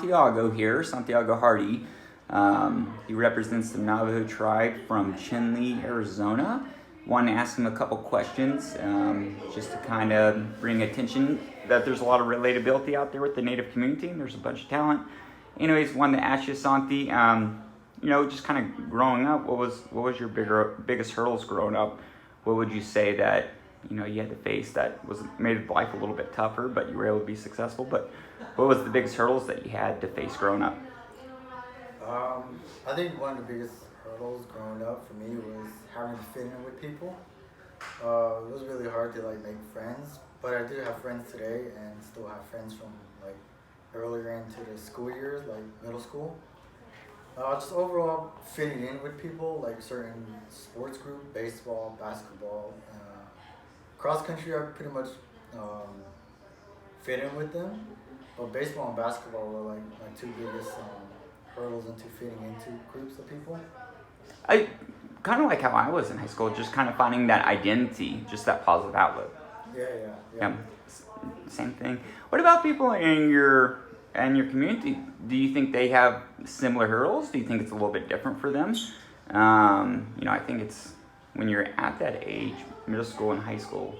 Santiago here, Santiago Hardy. He represents the Navajo Tribe from Chinle, Arizona. Wanted to ask him a couple questions just to kind of bring attention that there's a lot of relatability out there with the Native community, and there's a bunch of talent. Anyways, wanted to ask you, Santi, just kind of growing up, what was your biggest hurdles growing up? What would you say that you had to face that made life a little bit tougher, but you were able to be successful? But what was the biggest hurdles that you had to face growing up? I think one of the biggest hurdles growing up for me was having to fit in with people. It was really hard to make friends, but I do have friends today and still have friends from earlier into the school years, like middle school. Just overall fitting in with people, like certain sports group, baseball, basketball, cross country. I pretty much fit in with them, but baseball and basketball were my two biggest hurdles into fitting into groups of people. I kind of like how I was in high school, just kind of finding that identity, just that positive outlet. Yeah. Same thing. What about people in your community? Do you think they have similar hurdles? Do you think it's a little bit different for them? I think it's when you're at that age, middle school and high school,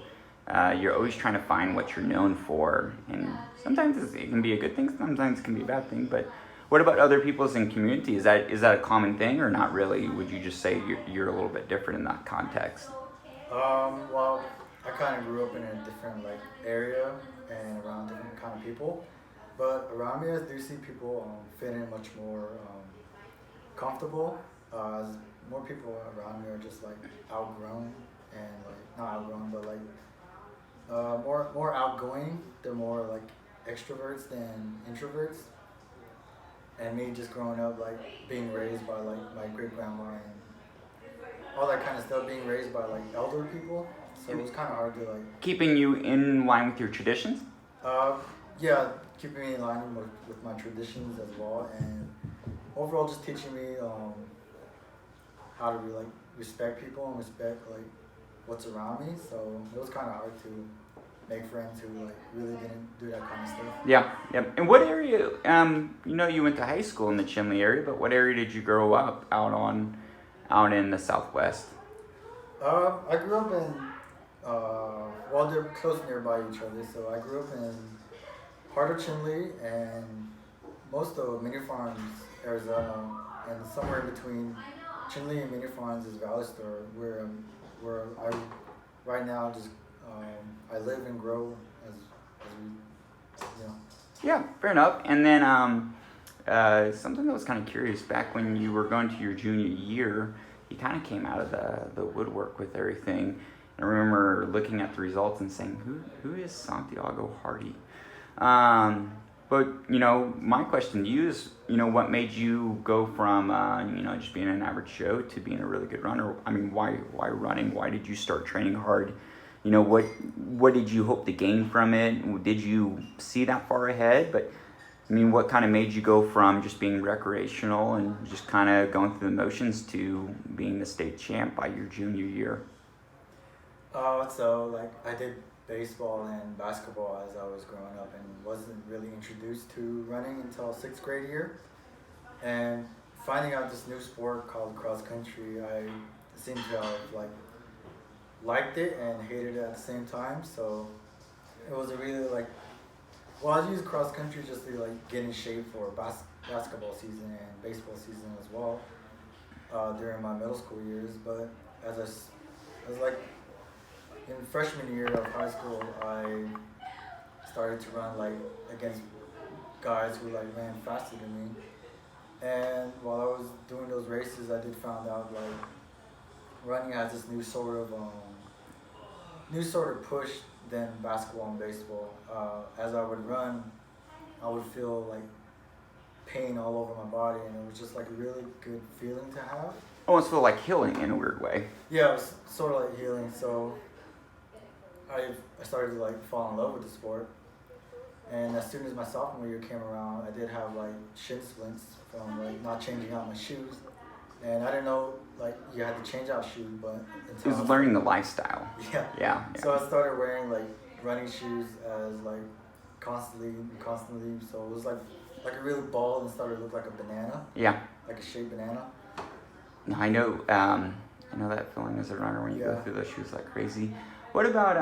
you're always trying to find what you're known for, and sometimes it can be a good thing, sometimes it can be a bad thing. But what about other people's in community? Is that a common thing or not really? Would you just say you're a little bit different in that context? Well, I kind of grew up in a different area and around different kind of people. But around me, I do see people fit in much more comfortable. As more people around me are just outgrown and not outgrown, but more outgoing. They're more extroverts than introverts. And me just growing up being raised by my great grandma and all that kind of stuff, being raised by elder people. So it was kind of hard to keeping you in line with your traditions. Yeah, keeping me in line with my traditions as well, and overall just teaching me how to respect people and respect what's around me. So it was kind of hard to make friends who really didn't do that kind of stuff. Yeah. And what area? You went to high school in the Chinle area, but what area did you grow up out in the Southwest? I grew up in they're close nearby each other. So I grew up in part of Chinle and most of Mini Farms, Arizona, and somewhere in between Chinle and Mini Farms is Valley Store, where I right now just I live and grow as we. Yeah, fair enough. And then something that was kind of curious, back when you were going to your junior year, you kind of came out of the woodwork with everything. I remember looking at the results and saying, who is Santiago Hardy? But my question to you is, what made you go from just being an average Joe to being a really good runner? I mean, why running? Why did you start training hard? What did you hope to gain from it? Did you see that far ahead? But what kind of made you go from just being recreational and just kind of going through the motions to being the state champ by your junior year? So I did baseball and basketball as I was growing up and wasn't really introduced to running until 6th grade year. And finding out this new sport called cross country, I seemed to have liked it and hated it at the same time. So it was a really I used cross country just to get in shape for basketball season and baseball season as well during my middle school years. But as I was in freshman year of high school, I started to run against guys who ran faster than me. And while I was doing those races, I did find out running has this new sort of push than basketball and baseball. As I would run, I would feel pain all over my body, and it was just a really good feeling to have. Almost feel like healing in a weird way. Yeah, it was sort of healing. So I started to fall in love with the sport, and as soon as my sophomore year came around, I did have shin splints from not changing out my shoes, and I didn't know you had to change out shoes, but it was learning the lifestyle. Yeah. So I started wearing running shoes as constantly. So it was like a really bald and started to look like a banana, Yeah. like a shaped banana. No, I know that feeling as a runner when you go Yeah. through those shoes like crazy. What about